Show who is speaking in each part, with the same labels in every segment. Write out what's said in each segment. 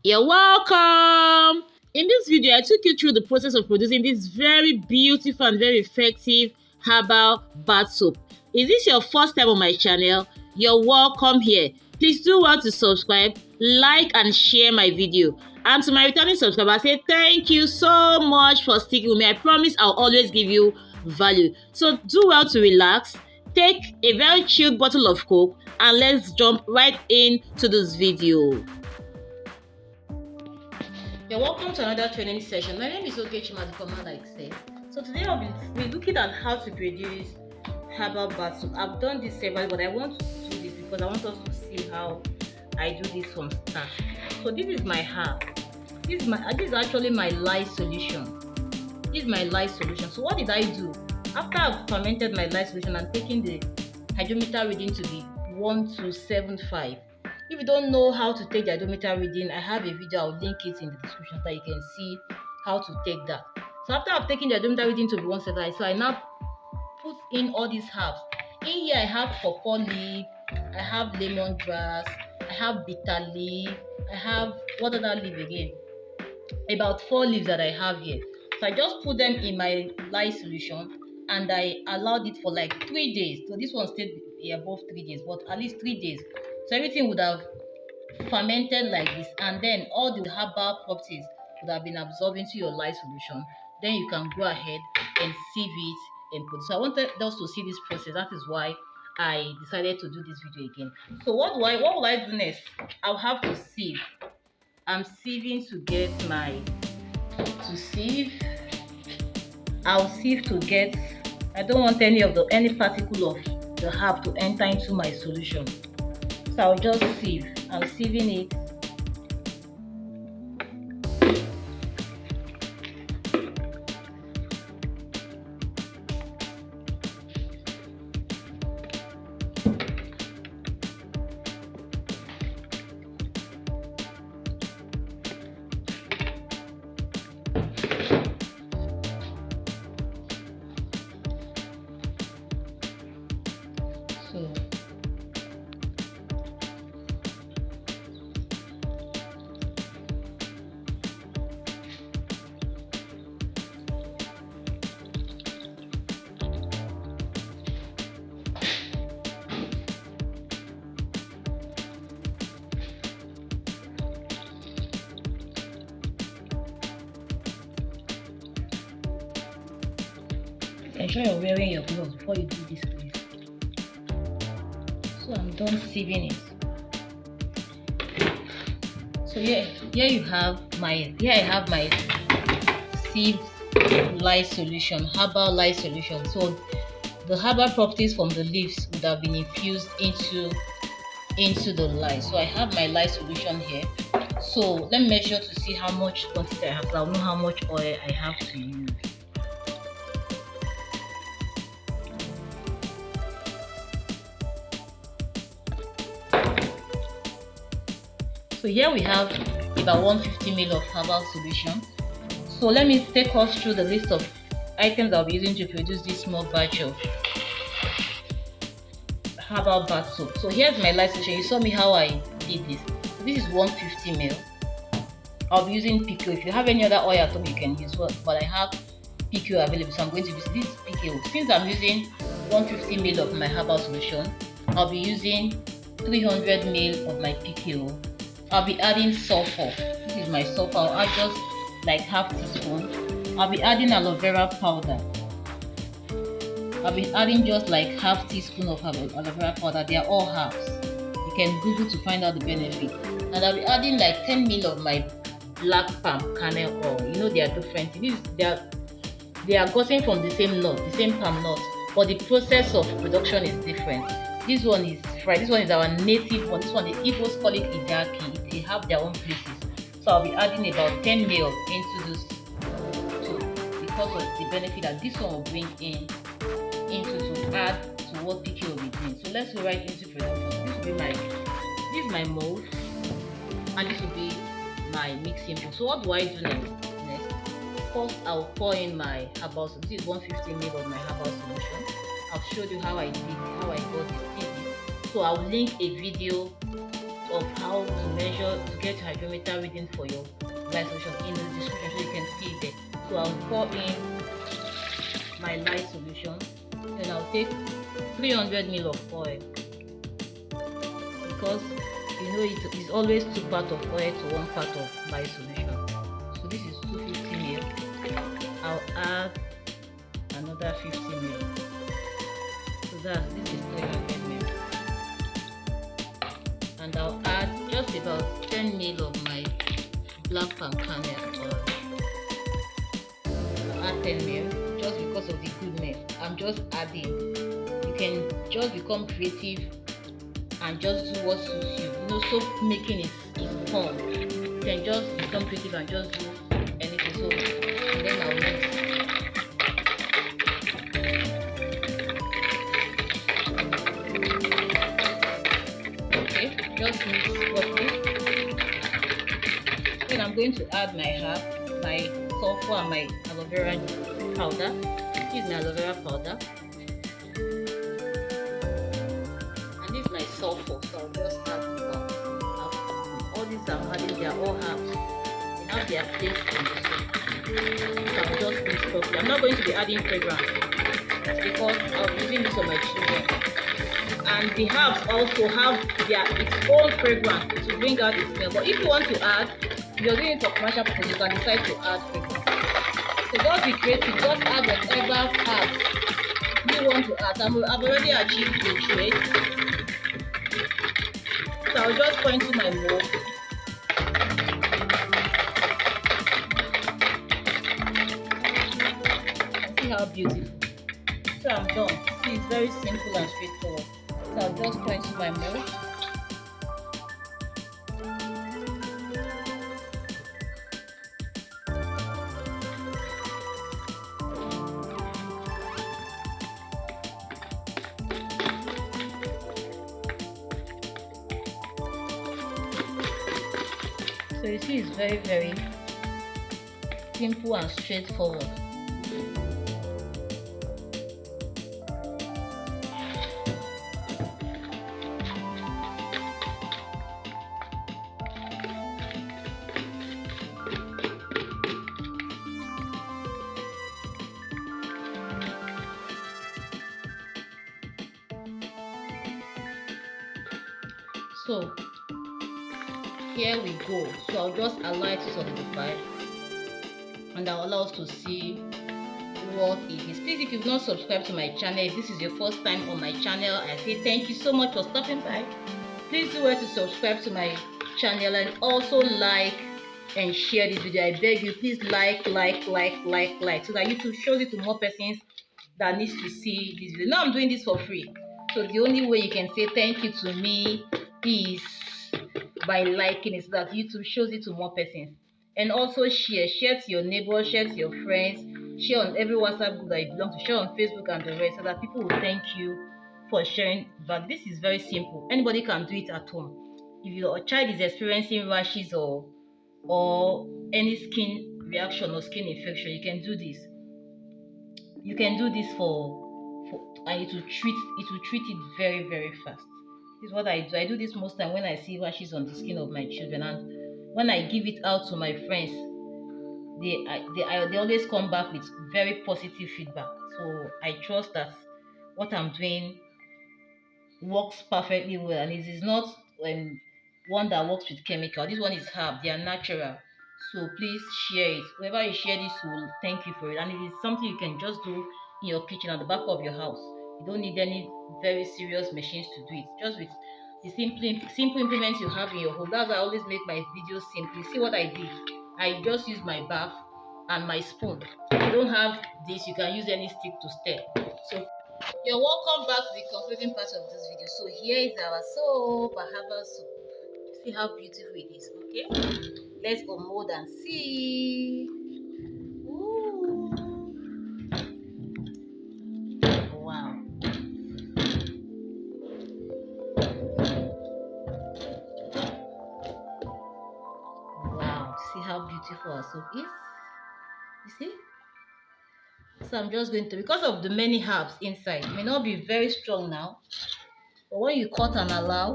Speaker 1: You're welcome. In this video, I took you through the process of producing this very beautiful and very effective herbal bath soap. Is this your first time on my channel? You're welcome here. Please do well to subscribe, like and share my video. And to my returning subscriber, I say thank you so much for sticking with me. I promise I'll always give you value. So do well to relax, take a very chilled bottle of Coke, and let's jump right into this video. You're welcome to another training session. My name is Chima, like I said. So today I'll be looking at how to produce herbal bath soap. I've done this several, but I want to do this because I want us to see how I do this from start. So this is my herb. This is actually my lye solution. This is my lye solution. So what did I do? After I've fermented my lye solution and taken the hydrometer reading to be 1275. If you don't know how to take the hydrometer reading, I have a video. I'll link it in the description so you can see how to take that. So after I've taken the hydrometer reading to be 175, so I now put in all these herbs. In here I have pawpaw leaf, I have lemongrass, I have bitter leaf, I have what other leaf again? About 4 leaves that I have here. So I just put them in my lye solution and I allowed it for like 3 days. So this one stayed above 3 days, but at least 3 days. So everything would have fermented like this, and then all the herbal properties would have been absorbed into your lye solution. Then you can go ahead and sieve it and put. So I wanted us to see this process. That is why I decided to do this video again. So what will I do next? I'll have to sieve. I'm sieving to get I'll sieve to get. I don't want any particle of the herb to enter into my solution. So I'll just sieve. I'm sieving it. Ensure you're wearing your gloves before you do this, please. So I'm done sieving it. So here I have my sieved lye solution, herbal lye solution. So the herbal properties from the leaves would have been infused into the lye. So I have my lye solution here. So let me measure to see how much quantity I have, so I'll know how much oil I have to use. So here we have about 150 ml of herbal solution. So let me take us through the list of items I'll be using to produce this small batch of herbal bath soap. So here's my lye solution. You saw me how I did this. So this is 150 ml. I'll be using PKO. If you have any other oil at home, you can use what, but I have PKO available, so I'm going to use this PKO. Since I'm using 150 ml of my herbal solution, I'll be using 300 ml of my PKO. I'll be adding sulfur. This is my sulfur. I'll add just like half teaspoon. I'll be adding aloe vera powder. I'll be adding just like half teaspoon of aloe vera powder. They are all herbs. You can Google to find out the benefit. And I'll be adding like 10 ml of my black palm kernel oil. You know they are different. They are gotten from the same nut, the same palm nut, but the process of production is different. This one is fried. This one is our native one. This one, the Igbos call it idaki. They have their own places. So I'll be adding about 10 ml into this too, because of the benefit that this one will bring to add to what PK will be doing. So let's go right into production. This is my mold, and this will be my mixing bowl. So what do I do next? First, I'll pour in my herbal. So this is 150 ml of my herbal solution. I've showed you how I got it easy. So I'll link a video of how to measure to get hydrometer reading for your light solution in the description so you can see it there. So I'll pour in my light solution, then I'll take 300 ml of oil, because you know it is always 2 parts of oil to 1 part of light solution. So this is 250 ml. I'll add another 50 ml. So this is 300 ml. And I'll add just about 10 ml of my black palm kernel oil. I'll add 10 ml just because of the goodness. I'm just adding. You can just become creative and just do what suits you. You know, soap making is fun. You can just become creative and just do anything. So, and then I'll mix. Okay, just mix properly. Then I'm going to add my herb, my sulfur, and my aloe vera powder. This is my aloe vera powder. Sulfur, so I'll just add all these I'm adding, they are all herbs. They have their place in the soup. So I'll just mix properly. I'm not going to be adding fragrance because I'll be using this on my children. And the herbs also have its own fragrance to bring out the smell. But if you want to add, if you're doing it for commercial purposes, you can decide to add fragrance. So just be creative, just add whatever herbs you want to add. I've already achieved the trade. So I'll just pour into my mold. See how beautiful. So I'm done. See, it's very simple and straightforward. So I'll just pour into my mold. So you see, it's very, very simple and straightforward. So here we go. So I'll just allow it to solidify and I'll allow us to see what it is. Please, if you've not subscribed to my channel, if this is your first time on my channel, I say thank you so much for stopping by. Please do well to subscribe to my channel and also like and share this video. I beg you, please like so that YouTube shows it to more persons that needs to see this video. Now I'm doing this for free, so the only way you can say thank you to me is by liking it so that YouTube shows it to more persons. And also share to your neighbors, share to your friends, share on every WhatsApp group that you belong to, share on Facebook and the rest, so that people will thank you for sharing. But this is very simple. Anybody can do it at home. If your child is experiencing rashes or any skin reaction or skin infection, you can do this. You can do this and it will treat it very, very fast. This is what I do. I do this most time when I see rashes on the skin of my children, and when I give it out to my friends, they always come back with very positive feedback. So I trust that what I'm doing works perfectly well, and it is not one that works with chemical. This one is herb. They are natural. So please share it. Whoever you share this will thank you for it, and it is something you can just do in your kitchen at the back of your house. You don't need any very serious machines to do it. Just with the simple implements you have in your home. That's why I always make my videos simple. See what I did? I just use my bath and my spoon. If you don't have this, you can use any stick to stir. So you're welcome back to the concluding part of this video. So here is our soap, a herbal soap. See how beautiful it is. Okay, let's unmold and see. Ooh. Wow. Wow, see how beautiful our soap is? You see? So I'm just going to, because of the many herbs inside, it may not be very strong now, but when you cut and allow,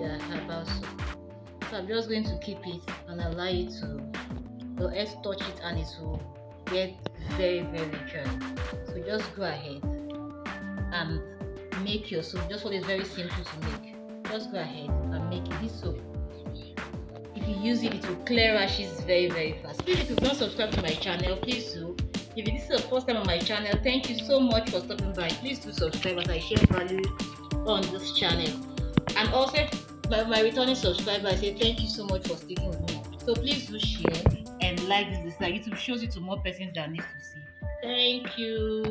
Speaker 1: herbal soap. So I'm just going to keep it and allow it to your hands touch it and it will get very dry. So just go ahead and make your soap. Just what is very simple to make. Just go ahead and make it. This soap, if you use it, it will clear rashes very fast. Please, if you've not subscribed to my channel, please do. If this is the first time on my channel, thank you so much for stopping by. Please do subscribe as I share value on this channel. And also, my returning subscriber, I say thank you so much for sticking with me. So please do share and like this. Like YouTube shows it to more persons that need to see. Thank you.